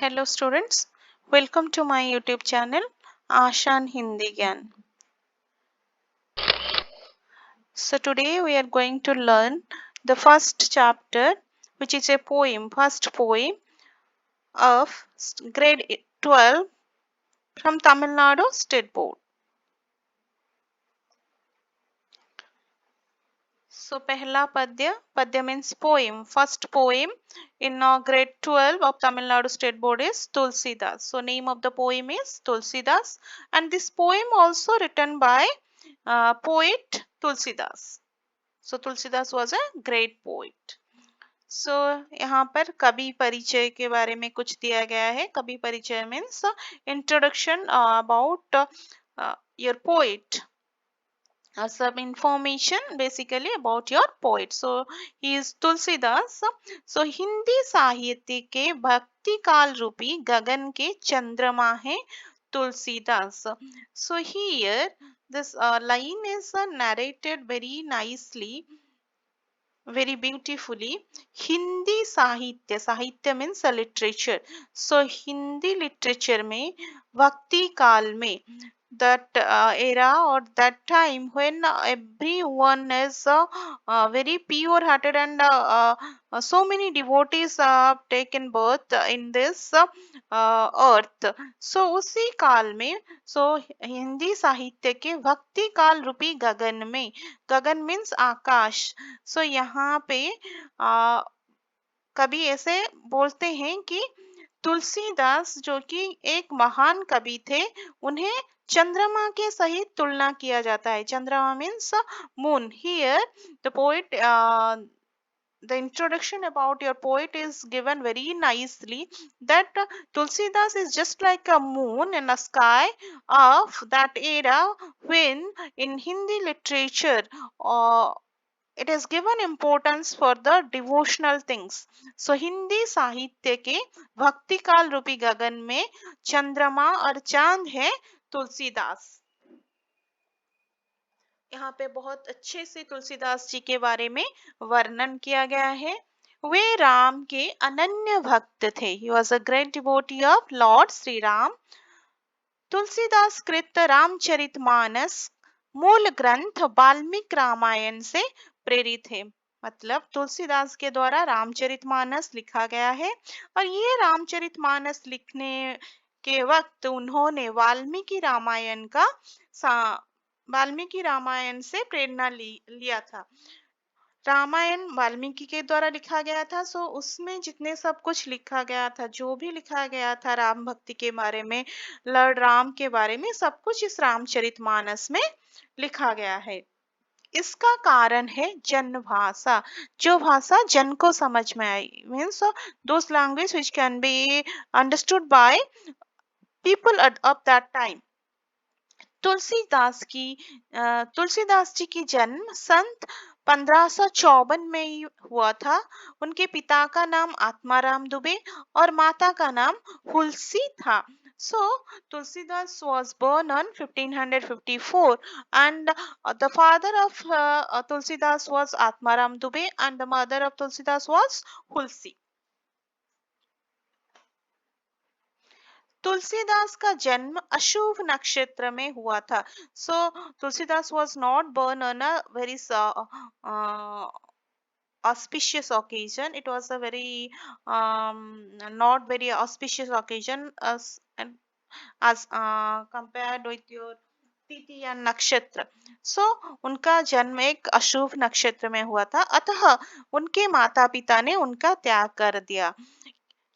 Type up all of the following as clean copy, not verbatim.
Hello students, welcome to my YouTube channel Ashan Hindi Gyan. So today we are going to learn the first chapter, which is a poem, first poem of grade 12 from Tamil Nadu State Board. So pehla padya means poem, first poem in grade 12 of Tamil Nadu State Board is Tulsidas. So name of the poem is Tulsidas, and this poem also written by poet Tulsidas. So Tulsidas was a great poet. So यहाँ पर कवि परिचय के बारे में कुछ दिया गया है. कवि परिचय means introduction about your poet. Some information basically about your poet. So he is Tulsidas. So Hindi साहित्य के भक्ति काल रूपी गगन के चंद्रमा है Tulsidas. So here this line is narrated very nicely, very beautifully. Hindi साहित्य, साहित्य means literature. So Hindi literature में भक्ति काल में that era or that time when everyone is very pure hearted and so many devotees have taken birth in this earth. So उसी काल में so Hindi साहित्य के भक्ति काल रूपी गगन में, गगन मीन्स आकाश. so यहाँ पे कवि ऐसे बोलते हैं कि तुलसीदास जो कि एक महान कवि थे, उन्हें चंद्रमा के सहित तुलना किया जाता है. चंद्रमा means moon. Here the poet, the introduction about your poet is given very nicely, that Tulsidas is just like a moon in a sky of that era when in Hindi literature it is given importance for the devotional things. So Hindi साहित्य के भक्ति काल रूपी गगन में चंद्रमा और चांद है तुलसीदास. यहाँ पे बहुत अच्छे से तुलसीदास जी के बारे में वर्णन किया गया है. वे राम के अनन्य भक्त थे. He was a great devotee of Lord Shri Ram. Tulsidas कृत रामचरितमानस मूल ग्रंथ वाल्मीकि रामायण से प्रेरित है. मतलब तुलसीदास के द्वारा रामचरितमानस लिखा गया है, और ये रामचरितमानस लिखने के वक्त उन्होंने वाल्मीकि रामायण का वाल्मीकि रामायण से प्रेरणा लिया था. रामायण वाल्मीकि के द्वारा लिखा गया था. सो उसमें जितने सब कुछ लिखा गया था, जो भी लिखा गया था राम भक्ति के बारे में, लॉर्ड राम के बारे में, सब कुछ इस रामचरितमानस में लिखा गया है. इसका कारण है जन भाषा, जो भाषा जन को समझ में आई. Means those language which can be understood by people of that time. Tulsidas ji की जन्म संत 1554 में ही हुआ था. उनके पिता का नाम आत्माराम दुबे और माता का नाम हुलसी था. So Tulsidas was born on 1554, and the father of Tulsidas was Atmaram Dubey and the mother of Tulsidas was Hulsi. Tulsidas का जन्म अशुभ नक्षत्र में हुआ था. सो Tulsidas was not born on a very auspicious occasion. It was a very not very auspicious occasion as compared with your तिथि या नक्षत्र. सो उनका जन्म एक अशुभ नक्षत्र में हुआ था, अतः उनके माता पिता ने उनका त्याग कर दिया.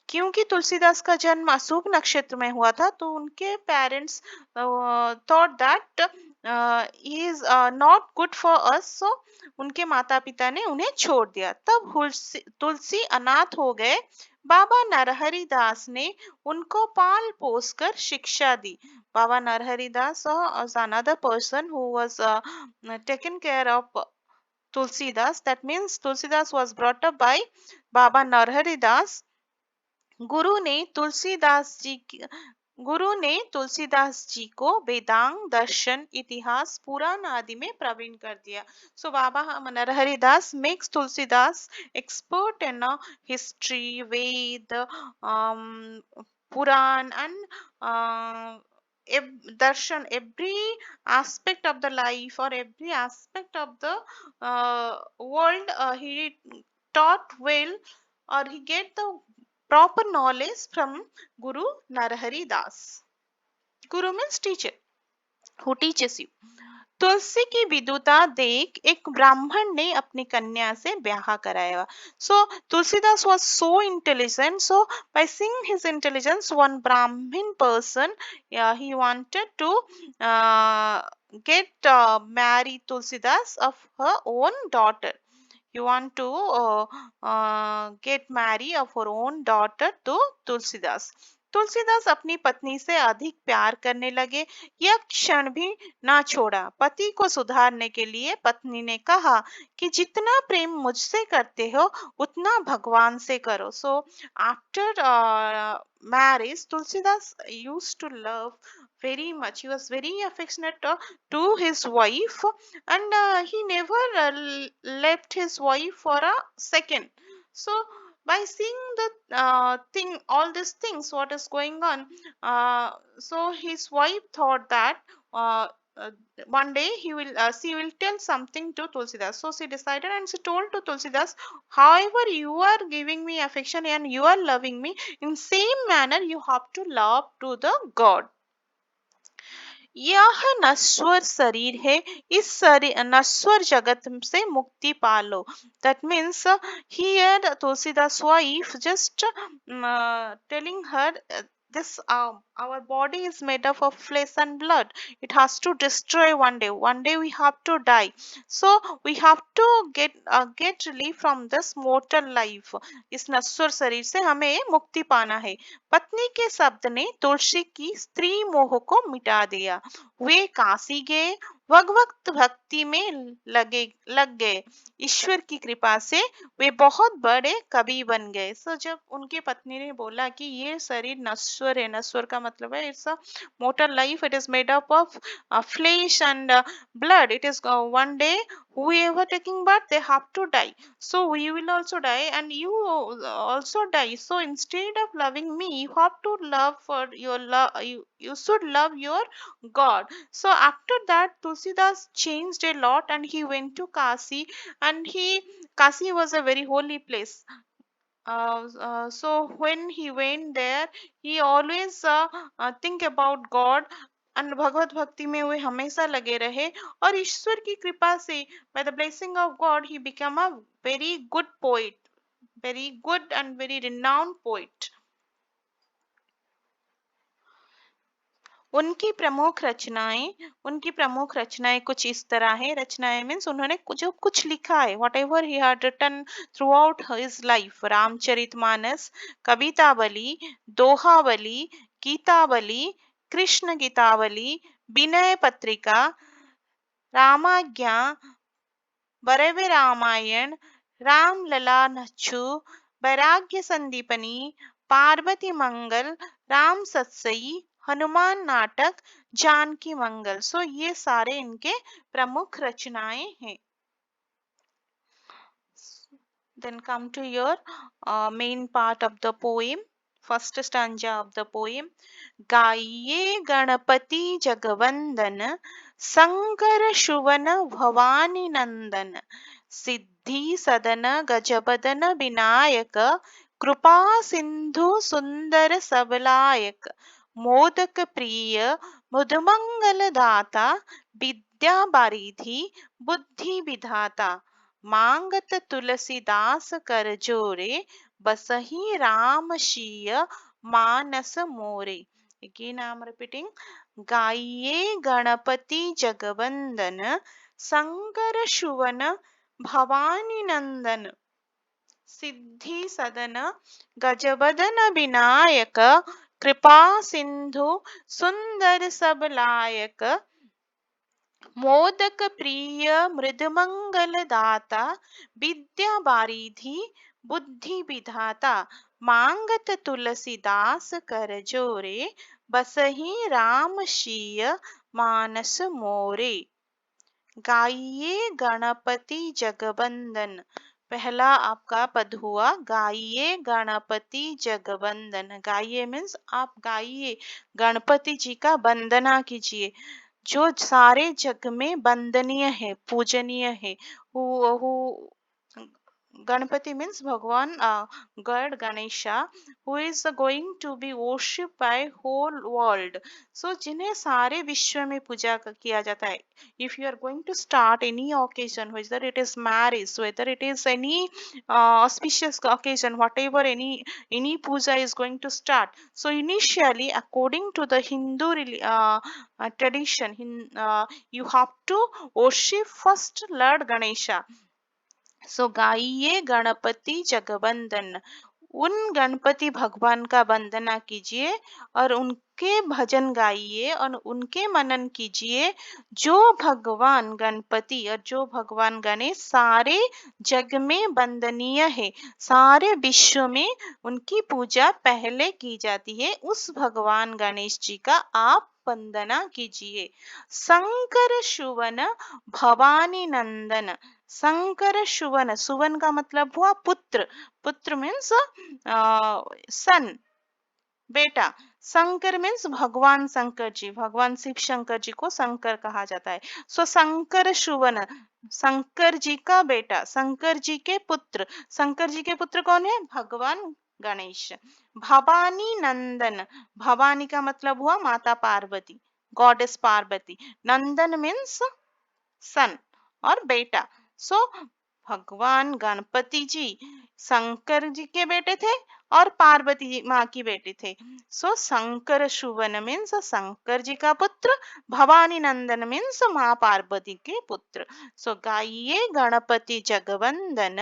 क्योंकि तुलसीदास का जन्म अशुभ नक्षत्र में हुआ था, तो उनके parents thought that he is not good for us. So उनके माता पिता ने उन्हें छोड़ दिया. तब तुलसी अनाथ हो गए. बाबा नरहरि दास ने उनको पाल पोस कर शिक्षा दी. बाबा नरहरि दास was another person who was taken care of Tulsidas. That means Tulsidas was brought up by Baba Narhari Das. गुरु ने तुलसीदास जी को वेदांग, दर्शन, इतिहास, पुराण आदि में प्रवीण कर दिया. So Baba Narhari Das makes Tulsidas expert in history, Ved, Puran and darshan, every aspect of the life or every aspect of the world, he taught well, or he get the proper knowledge from Guru Narahari Das. Guru means teacher, who teaches you. तुलसी की विदुता देख एक ब्राह्मण ने अपनी कन्या से ब्याह कराया. So Tulsidas was so intelligent. So by seeing his intelligence, one Brahmin person, he wanted to get marry Tulsidas of her own daughter. You want to get marry of her own daughter to Tulsidas. Tulsidas अपनी पत्नी से अधिक प्यार करने लगे. यह क्षण भी ना छोड़ा. पति को सुधारने के लिए पत्नी ने कहा कि जितना प्रेम मुझसे करते हो उतना भगवान से करो. So after marriage, Tulsidas used to love very much. He was very affectionate to his wife, and he never left his wife for a second. So by seeing the thing, all these things, what is going on, so his wife thought that uh, uh, one day she will tell something to Tulsidas. So she decided and she told to Tulsidas, however you are giving me affection and you are loving me, in same manner you have to love to the God. यह नश्वर शरीर है, इस शरीर नश्वर जगत से मुक्ति पालो. That means here Tulsidas wife just telling her, this our body is made up of flesh and blood. It has to destroy one day. One day we have to die. So we have to get relief from this mortal life. इस नश्वर शरीर से हमें मुक्ति पाना है. पत्नी के शब्द ने तुलसी की स्त्री मोह को मिटा दिया. वे काशी गए, भगवत भक्ति में लग गए. ईश्वर की कृपा से वे बहुत बड़े कवि बन गए. सो जब उनके पत्नी ने बोला कि ये शरीर नश्वर है, नश्वर का मतलब है it's a mortal life, it is made up of flesh and blood, it is one day whoever taking birth they have to die. So we will also die and you also die. So instead of loving me, you have to love for your love, you should love your God. So after that Tulsidas changed a lot and he went to Kasi, and Kasi was a very holy place. So when he went there, he always think about God, and भगवत भक्ति में वे हमेशा लगे रहे. और ईश्वर की कृपा से, by the blessing of God, he became a very good poet, very good and very renowned poet. उनकी प्रमुख रचनाएं कुछ इस तरह है. रचनाएं मीन्स उन्होंने जो कुछ लिखा है, whatever he had written throughout his life. Ramcharitmanas, Kavitavali, Dohavali, Gitavali, Krishna Gitavali, Vinay Patrika, Ramagya, Barve Ramayan, Ramlala नच्छु, वैराग्य संदीपनी, पार्वती मंगल, राम सत्सई, हनुमान नाटक, जानकी मंगल. सो ये सारे इनके प्रमुख रचनाएं हैं. Then come to your main part of the poem. First stanza of the poem. गाइये Ganpati जगवंदन, Shankar शुवन Bhavani नंदन, सिद्धि सदन गजबदन विनायक, कृपा सिंधु सुंदर सबलायक, मोदक प्रिय मुदमंगल दाता, विद्या बारिधि बुद्धि विधाता, मांगत तुलसीदास कर जोरे, बसही राम शीय मानस मोरे. Again I am repeating. गाइये Ganpati जगवंदन, Shankar शुवन Bhavani नंदन, सिद्धि सदन गजबदन विनायक, कृपा सिंधु सुंदर सबलायक, मोदक प्रिय मृदमंगल दाता, विद्या बारिधि बुद्धि विधाता, मांगत तुलसीदास कर जोरे, बसही राम शीय मानस मोरे. गाइये गणपति जगवंदन. पहला आपका पद हुआ गाइए गणपति जगवंदन। गाइए मीन्स आप गाइए, गणपति जी का वंदना कीजिए, जो सारे जग में वंदनीय है, पूजनीय है। हु गणपति means भगवान, God Ganesha, who is going to be worshipped by whole world. So जिन्हें सारे विश्व में पूजा किया जाता है. If you are going to start any occasion, whether it is marriage, whether it is any auspicious occasion, whatever any puja is going to start. So initially, according to the Hindu tradition, you have to worship first Lord Ganesha. सो गाइए गणपति जगवंदन, उन गणपति भगवान का वंदना कीजिए और उनके भजन गाइए और उनके मनन कीजिए, जो भगवान गणपति और जो भगवान गणेश सारे जग में वंदनीय है, सारे विश्व में उनकी पूजा पहले की जाती है, उस भगवान गणेश जी का आप वंदना कीजिए। शंकर सुवन भवानी नंदन, शंकर सुवन, सुवन का मतलब हुआ पुत्र, पुत्र मीन्स सन, बेटा। शंकर मीन्स भगवान शंकर जी, भगवान शिव शंकर जी को शंकर कहा जाता है। सो शंकर सुवन, शंकर जी का बेटा, शंकर जी के पुत्र। शंकर जी के पुत्र कौन है? भगवान गणेश। भवानी नंदन, भवानी का मतलब हुआ माता पार्वती, गॉडेस पार्वती। नंदन मीन्स सन और बेटा। सो भगवान गणपति जी शंकर जी के बेटे थे और पार्वती जी माँ की बेटी थे। सो शंकर सुवन मीन्स शंकर जी का पुत्र, भवानी नंदन मीन्स माँ पार्वती के पुत्र। सो गाइए गणपति जगवंदन,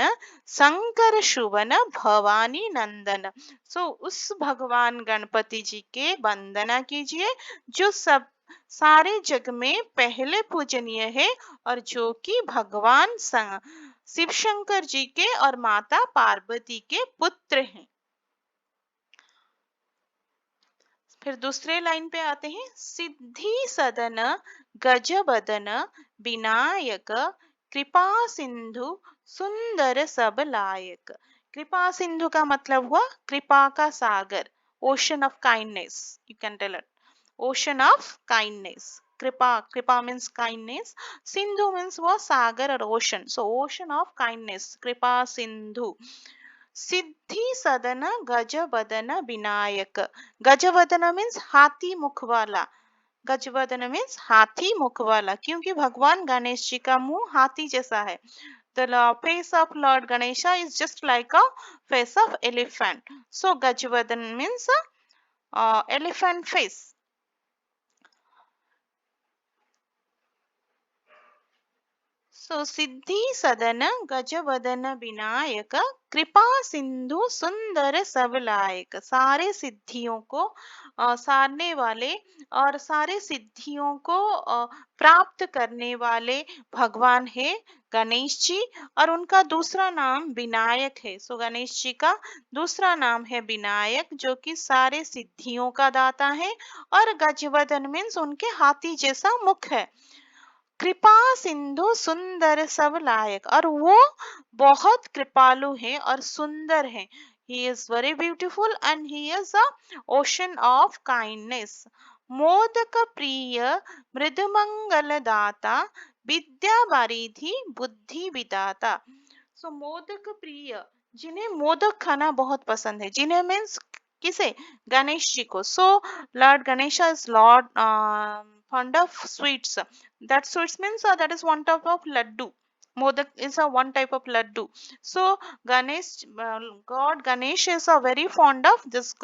शंकर सुवन भवानी नंदन। सो उस भगवान गणपति जी के वंदना कीजिए, जो सब सारे जग में पहले पूजनीय है और जो कि भगवान शिव शंकर जी के और माता पार्वती के पुत्र हैं। फिर दूसरे लाइन पे आते हैं, सिद्धि सदन गजबदन विनायक, कृपा सिंधु सुंदर सब लायक। कृपा सिंधु का मतलब हुआ कृपा का सागर, ocean of kindness, you can tell it, ocean of kindness. कृपा, कृपा मीन्स काइंडनेस, सिंधु मीन्स वो सागर और ocean, so ocean of kindness, कृपा सिंधु। सिद्धि सदन गजवदन विनायक, गजवदन मीन्स हाथी मुख वाला, गजवदन मीन्स हाथी मुख वाला, क्योंकि भगवान गणेश जी का मुंह हाथी जैसा है। The face of Lord Ganesha is just like a face of elephant. So Gajvadan means elephant face. सो सिद्धि सदन गजवदन विनायक, कृपा सिंधु सुंदर सब लायक। सारे सिद्धियों को सारने वाले और सारे सिद्धियों को प्राप्त करने वाले भगवान है गणेश जी, और उनका दूसरा नाम विनायक है। सो गणेश जी का दूसरा नाम है विनायक, जो कि सारे सिद्धियों का दाता है, और गजवदन मीन्स उनके हाथी जैसा मुख है। कृपा सिंधु सुंदर सब लायक, और वो बहुत कृपालु है और सुंदर है। He is very beautiful and he is a ocean of kindness. Modak प्रिय मृदुमंगल दाता, विद्या बारिधि बुद्धि विदाता। सो मोदक प्रिय, जिन्हें मोदक खाना बहुत पसंद है, जिन्हें मीन्स किसे? गणेश जी को। So lord Ganesh is lord fond of sweets. That sweets means that is one type of laddu. Modak is a one type of laddu. So Ganesh, God Ganesh is a very fond of this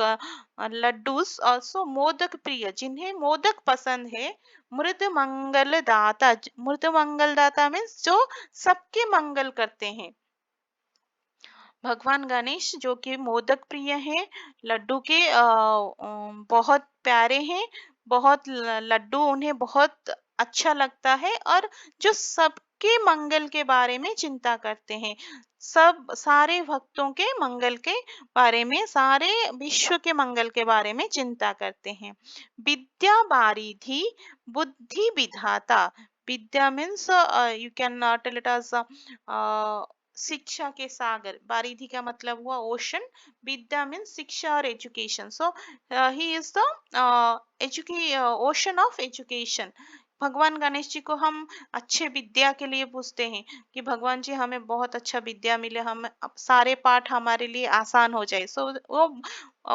laddus. Also modak priya, जिन्हें मोदक पसंद है। मृद मंगल दाता, मृद मंगल दाता means जो सबके मंगल करते हैं। भगवान गणेश जो कि मोदक प्रिय हैं, लड्डू के बहुत प्यारे हैं, बहुत लड्डू उन्हें बहुत अच्छा लगता है, और जो सबके मंगल के बारे में चिंता करते हैं, सब सारे भक्तों के मंगल के बारे में, सारे विश्व के मंगल के बारे में चिंता करते हैं। विद्या बारिधि बुद्धि विधाता, विद्या means you can tell it as शिक्षा के सागर, बारिधि का मतलब हुआ ओशन, विद्या मीन्स शिक्षा और education, so he is the ocean of education. भगवान गणेश जी को हम अच्छे विद्या के लिए पूछते हैं कि भगवान जी हमें बहुत अच्छा विद्या मिले, हम सारे पाठ हमारे लिए आसान हो जाए। सो वो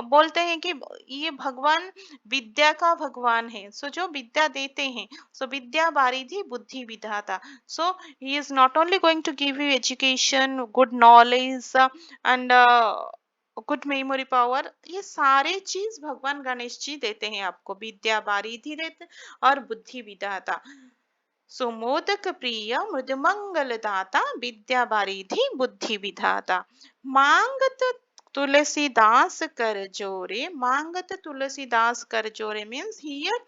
बोलते हैं कि ये भगवान विद्या का भगवान है, सो जो विद्या देते हैं। सो विद्या बारिधि बुद्धि विधाता, so he is not only going to give you education, good knowledge, and good memory power, ये सारे चीज भगवान गणेश जी देते हैं आपको, विद्या बारिधि देते और बुद्धि विधाता। सो मोदक प्रिय मृदुमंगल दाता, विद्या बारिधि बुद्धि विधाता। मांगत तुलसीदास कर जोरे, मांगत तुलसीदास कर जोरे means here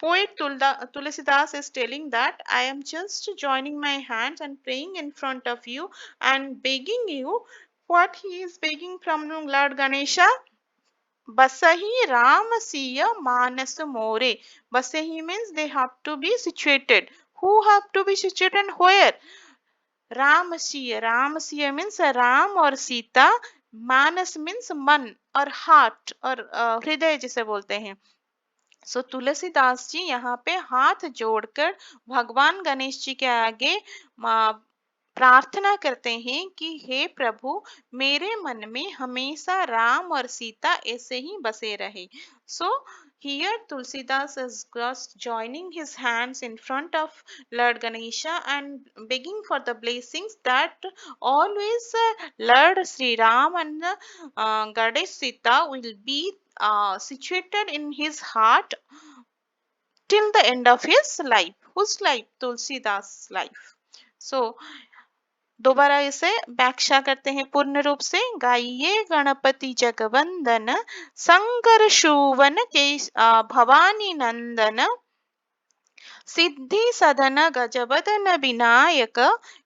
poet Tulasidas is telling that I am just joining my hands and praying in front of you and begging you. What he is begging from Lord Ganesha? Basahi Ram Siya Manas More. Basahi means they have to be situated. Who have to be situated and where? Ram Siya. Ram Siya means Ram or Sita. Manas means मन और heart और हृदय जिसे बोलते हैं। सो तुलसीदास जी यहाँ पे हाथ जोड़कर भगवान गणेश जी के आगे प्रार्थना करते हैं कि हे प्रभु, मेरे मन में हमेशा राम और सीता ऐसे ही बसे रहे। सो here Tulsidas is just joining his hands in front of Lord Ganesha and begging for the blessings that always Lord Sri Ram and Goddess Sita will be situated in his heart till the end of his life. Whose life? Tulsidas life. So दोबारा इसे व्याख्या करते हैं पूर्ण रूप से। गाइए गणपति जगवंदन, शंकर शूवन के भवानी नंदन, सिद्धि सदन गजबदन विनायक,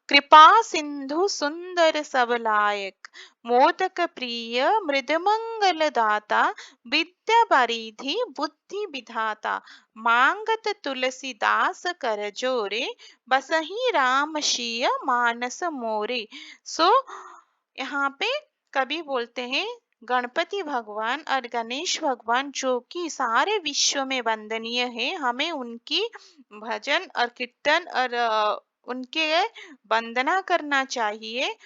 कृपा सिंधु सुंदर सबलायक, मोदक प्रिय मृदमंगल दाता, विद्या परिधि बुद्धि विधाता, मांगत तुलसीदास कर जोरे, बसही राम शीय मानस मोरे। सो यहाँ पे कवि बोलते हैं गणपति भगवान और गणेश भगवान जो कि सारे विश्व में वंदनीय है, हमें उनकी भजन और कीर्तन और उनके वंदना करना चाहिए।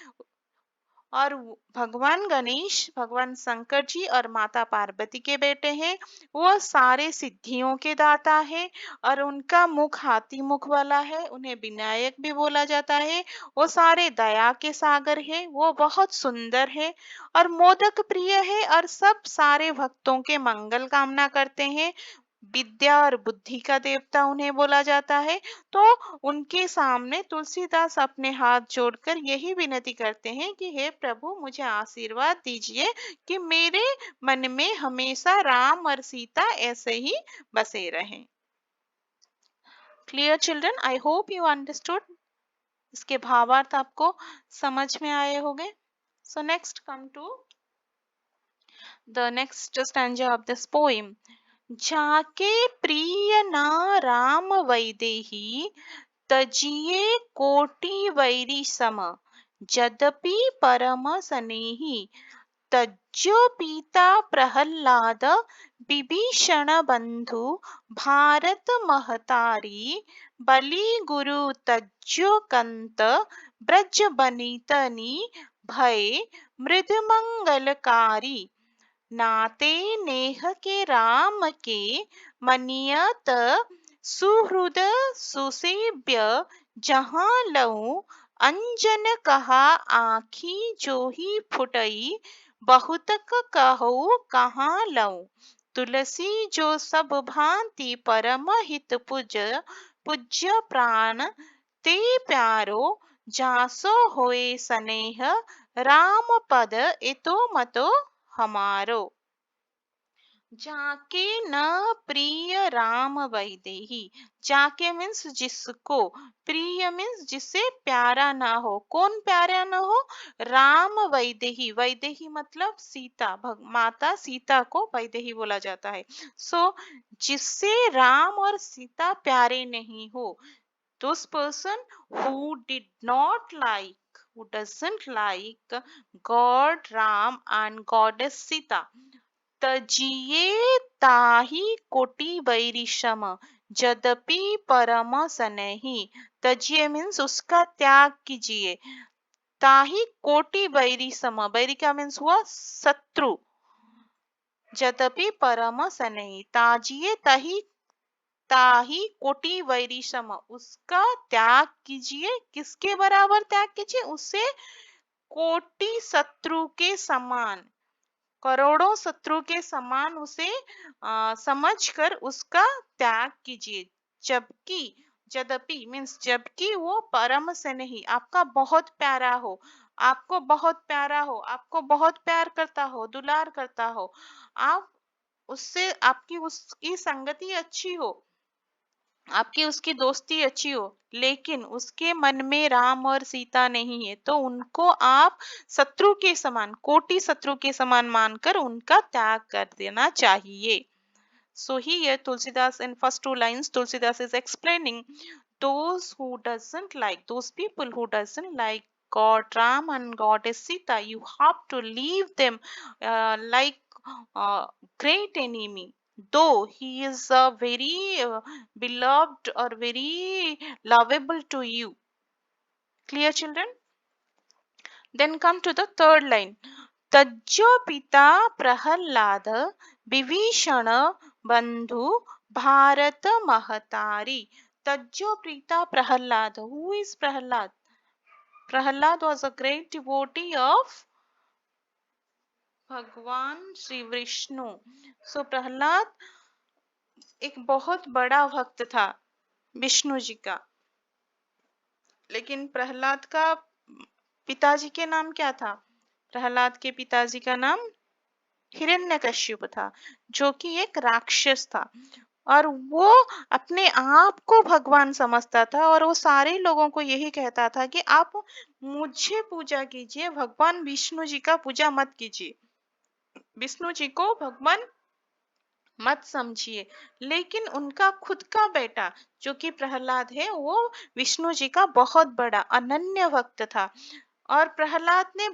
और भगवान गणेश भगवान शंकर जी और माता पार्वती के बेटे हैं। वो सारे सिद्धियों के दाता है और उनका मुख हाथी मुख वाला है, उन्हें विनायक भी बोला जाता है। वो सारे दया के सागर है, वो बहुत सुंदर है और मोदक प्रिय है और सब सारे भक्तों के मंगल कामना करते हैं। विद्या और बुद्धि का देवता उन्हें बोला जाता है। तो उनके सामने तुलसीदास अपने हाथ जोड़कर यही विनती करते हैं कि हे प्रभु, मुझे आशीर्वाद दीजिए कि मेरे मन में हमेशा राम और सीता ऐसे ही बसे रहें। Clear children, I hope you understood. इसके भावार्थ आपको समझ में आए होंगे। So next come to the next stanza of this poem. जाके प्रिय ना राम वैदेही, तजिए कोटि वैरी सम, यद्यपि परम स्नेही, तज्जो पीता प्रहल्लाद, विभीषण बंधु भारत महतारी, बलि गुरु तज्जो कंत, ब्रज बनितनि भय मृद मंगलकारी, नाते नेह के राम के मनियत, सुहृद सुसेव्य जहाँ लऊ, अंजन कहा आखी जो ही फुटई, बहुतक कहू कहाँ लऊ, तुलसी जो सब भांति परम हित पूज्य प्राण ते प्यारो, जासो होए स्नेह राम पद एतो मतो हमारो। जाके न प्रिय राम वैदेही, जाके मीन्स जिसको, प्रिय मीन्स जिसे प्यारा ना हो। कौन प्यारा ना हो? राम वैदेही, वैदेही मतलब सीता, माता सीता को वैदेही बोला जाता है। सो जिससे राम और सीता प्यारे नहीं हो, those person who did not like, who doesn't like God Ram and goddess Sita. तजिए ताहि कोटि वैरिशम यद्यपि परम सनेही. तजिए मीन्स उसका त्याग कीजिए. ताहि कोटि वैरी सम, वैरी का मीन्स हुआ शत्रु. यद्यपि परम सनेही, ताजिए तही ताही कोटि वैरी सम, उसका त्याग कीजिए. किसके बराबर त्याग कीजिए? उससे कोटि शत्रु के समान, करोड़ों शत्रु के समान उसे समझकर उसका त्याग कीजिए. जबकि, यद्यपि मीन्स जबकि वो परम से नहीं, आपका बहुत प्यारा हो, आपको बहुत प्यारा हो, आपको बहुत प्यार करता हो, दुलार करता हो, आप उससे, आपकी उसकी संगति अच्छी हो, आपकी उसकी दोस्ती अच्छी हो, लेकिन उसके मन में राम और सीता नहीं है, तो उनको आप शत्रु के समान, कोटि शत्रु के समान मानकर उनका त्याग कर देना चाहिए. So here Tulsidas, in first two lines, Tulsidas is explaining those who doesn't like, those people who doesn't like God Ram and Goddess Sita, you have to leave them like great enemy. Though he is very beloved or very lovable to you. Clear, children? Then come to the third line. तज्जो पिता प्रहलाद विभीषण बंधु भारत महतारी. तज्जो पिता Prahlad. Who is Prahlad? Prahlad was a great devotee of भगवान Shri Vishnu. So Prahlad एक बहुत बड़ा भक्त था विष्णु जी का. लेकिन प्रहलाद का पिताजी के नाम क्या था? प्रहलाद के पिताजी का नाम हिरण्यकश्यप था, जो कि एक राक्षस था, और वो अपने आप को भगवान समझता था, और वो सारे लोगों को यही कहता था कि आप मुझे पूजा कीजिए, भगवान विष्णु जी का पूजा मत कीजिए, विष्णु जी को भगवान मत समझिए. लेकिन उनका खुद का बेटा जो कि प्रहलाद है, वो विष्णु जी का बहुत बड़ा अनन्य भक्त था. और प्रहलाद ने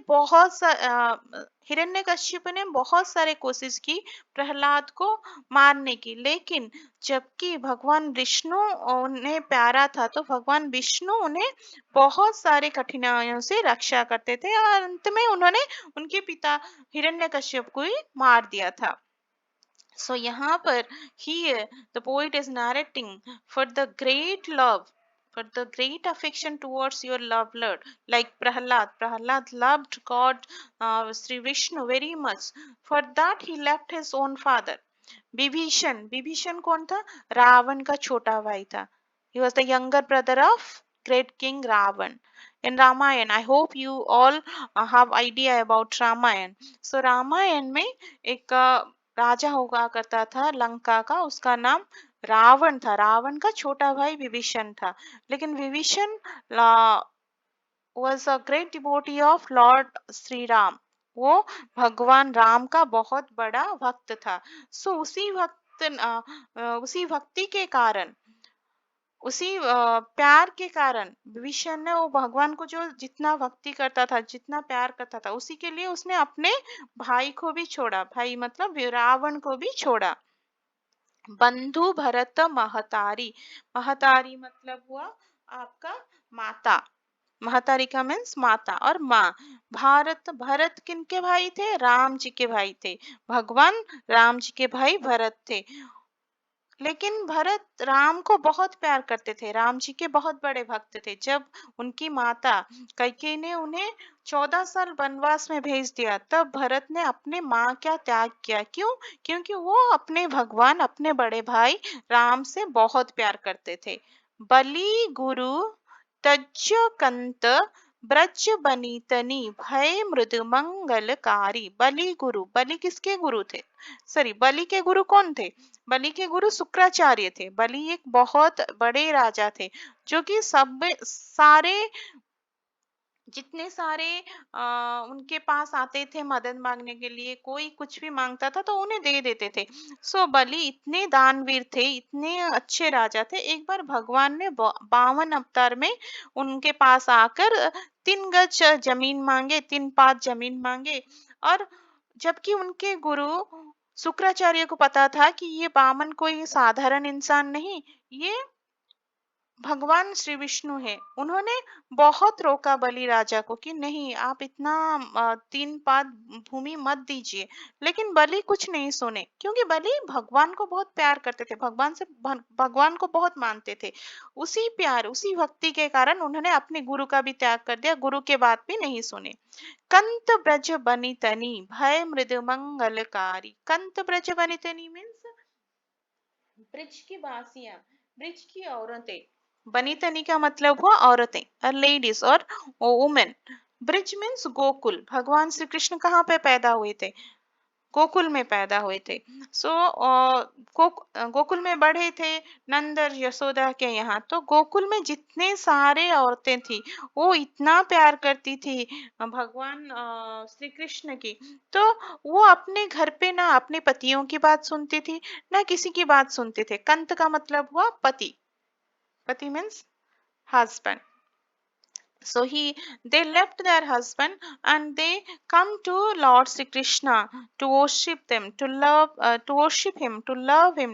हिरण्यकश्यप ने बहुत सारे कोशिश की प्रहलाद को मारने की, लेकिन जबकि भगवान विष्णु उन्हें प्यारा था, तो भगवान विष्णु उन्हें बहुत सारे कठिनाइयों से रक्षा करते थे, और अंत में उन्होंने उनके पिता हिरण्यकश्यप को ही मार दिया था. So यहाँ पर here the poet is narrating for the great love, for the great affection towards your loved Lord, like Prahlad. Prahlad loved God, Sri Vishnu very much. For that he left his own father. Vibhishan, Vibhishan कौन था? रावण का छोटा भाई था. He was the younger brother of great king Ravan. In Ramayana, I hope you all have idea about Ramayana. So Ramayan में एक राजा हुआ करता था लंका का, उसका नाम रावण था. रावण का छोटा भाई विभीषण था. लेकिन Vibhishan was a great devotee of Lord Sri Ram. वो भगवान राम का बहुत बड़ा भक्त था. सो उसी भक्ति के कारण, उसी प्यार के कारण विभीषण ने वो भगवान को जो जितना भक्ति करता था, जितना प्यार करता था, उसी के लिए उसने अपने भाई को भी छोड़ा. भाई मतलब रावण को भी छोड़ा. बंधु भरत महतारी. महतारी मतलब हुआ आपका माता. महतारी का मीन्स माता और माँ. भरत किनके भाई थे? राम जी के भाई थे. भगवान राम जी के भाई भरत थे. लेकिन भरत राम को बहुत प्यार करते थे, राम जी के बहुत बड़े भक्त थे. जब उनकी माता कैकेयी ने उन्हें 14 साल वनवास में भेज दिया, तब भरत ने अपने माँ का त्याग किया. क्यों? क्योंकि वो अपने भगवान, अपने बड़े भाई राम से बहुत प्यार करते थे. बलि गुरु तज्ज कंत ब्रज बनीतनी भय मृद मंगलकारी. बलि गुरु, बलि किसके गुरु थे? सॉरी, बलि के गुरु कौन थे? बलि के गुरु शुक्राचार्य थे. बलि एक बहुत बड़े राजा थे, जो कि सब सारे जितने सारे उनके पास आते थे मदद मांगने के लिए, कोई कुछ भी मांगता था तो उन्हें दे देते थे। सो बलि इतने दानवीर थे, इतने अच्छे राजा थे। एक बार भगवान ने 52 अवतार में उनके पास आकर 3 गज जमीन मांगे, 3 पात जमीन मांगे। और जबकि उनके गुरु शुक्राचार्य को पता था कि ये बामन कोई साधारण इंसान नहीं, ये भगवान श्री विष्णु है। उन्होंने बहुत रोका बलि राजा को कि नहीं, आप इतना 3 पाद भूमि मत दीजिए। लेकिन बलि कुछ नहीं सुने, क्योंकि बलि भगवान को बहुत प्यार करते थे, भगवान को बहुत मानते थे। उसी प्यार, उसी भक्ति के कारण उन्होंने अपने गुरु का भी त्याग कर दिया, गुरु के बात भी नहीं सुने। कंत ब्रज बनितनी भय मृदु मंगलकारी। कंत ब्रज बनितनी मीन्स ब्रिज की बासियां, ब्रिज की औरतें। बनीतनी का मतलब हुआ औरतें, लेडीज और वुमेन। Bridge means Gokul. भगवान श्री कृष्ण कहाँ पे पैदा हुए थे? गोकुल में पैदा हुए थे। सो गोकुल में बढ़े थे नंद और यशोदा के यहाँ। तो गोकुल में जितने सारे औरतें थी, वो इतना प्यार करती थी भगवान श्री कृष्ण की। तो वो अपने घर पे ना अपने पतियों की बात सुनती थी, ना किसी की बात सुनते थे। कंत का मतलब हुआ पति। पति means husband. So they left their husband and they come to Lord Sri Krishna to worship them, to worship him, to love him.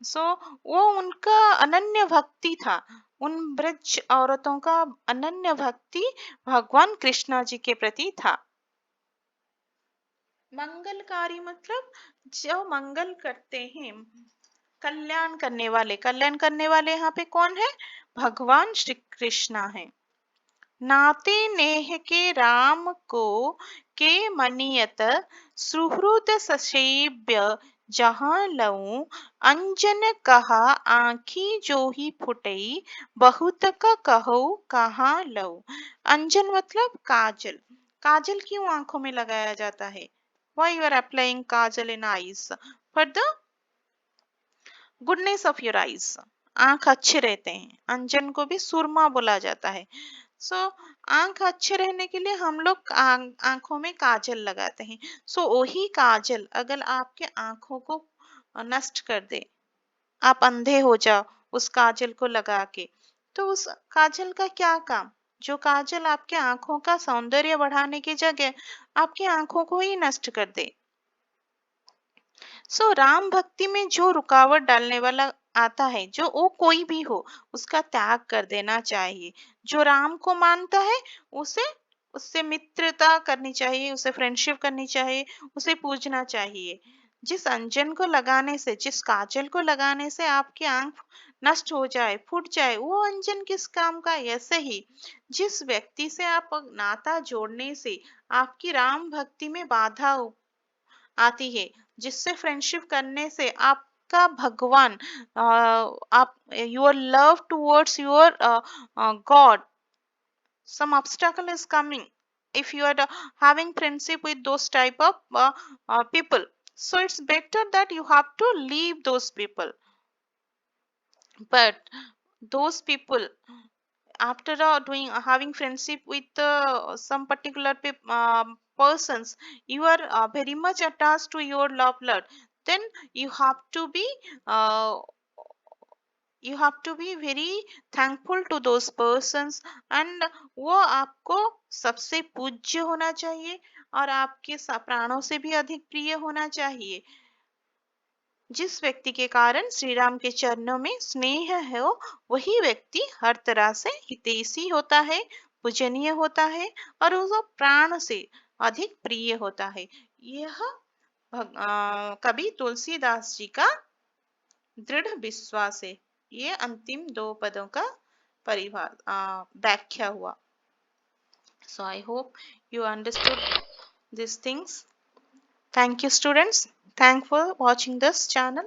So वो उनका अनन्य भक्ति था। उन ब्रज औरतों का अनन्य भक्ति भगवान कृष्णा जी के प्रति था। मंगलकारी मतलब जो मंगल करते हैं, कल्याण करने वाले। कल्याण करने वाले यहाँ पे कौन है? भगवान श्री कृष्णा है। नाते नेह के राम को के मनियत सुहृद ससेव्य जहाँ लऊ अंजन कहा आँखी जो ही फुटई बहुत का कहो कहाँ लऊ। अंजन मतलब काजल। काजल क्यों आंखों में लगाया जाता है? Why you are applying kajal in eyes? For the goodness of your eyes. आंख अच्छे रहते हैं। अंजन को भी सुरमा बोला जाता है। सो आंख अच्छे रहने के लिए हम लोग आंखों में काजल लगाते हैं। सो वही काजल अगर आपके आंखों को नष्ट कर दे, आप अंधे हो जाओ उस काजल को लगा के, तो उस काजल का क्या काम? जो काजल आपके आंखों का सौंदर्य बढ़ाने की जगह आपकी आंखों को ही नष्ट कर दे। सो राम भक्ति में जो रुकावट डालने वाला आता है, जो वो कोई भी हो, उसका त्याग कर देना चाहिए। जो राम को मानता है उसे उससे मित्रता करनी चाहिए, उसे फ्रेंडशिप करनी चाहिए, उसे पूजना चाहिए। जिस अंजन को लगाने से, जिस काजल को लगाने से आपकी आंख नष्ट हो जाए, फूट जाए, वो अंजन किस काम का? ऐसे ही जिस व्यक्ति से आप नाता जोड़ने से आपकी राम भक्ति में बाधा आती है, जिससे फ्रेंडशिप करने से आपका भगवान आप your love towards your God, some obstacle is coming if you are having friendship with those type of people. So it's better that you have to leave those people. But those people, after doing having friendship with some particular persons, you are very much attached to your love blood, then you have to be uh, you have to be very thankful to those persons, and वो आपको सबसे पूज्य होना चाहिए और आपके प्राणों से भी अधिक प्रिय होना चाहिए। जिस व्यक्ति के कारण श्री राम के चरणों में स्नेह है, वही व्यक्ति हर तरह से हितैषी होता है, पूजनीय होता है और उसको प्राण से अधिक प्रिय होता है। यह कवि तुलसीदास जी का दृढ़ विश्वास है। ये अंतिम 2 पदों का व्याख्या हुआ। So I hope you understood these things. Thank you, students. Thanks for watching this channel.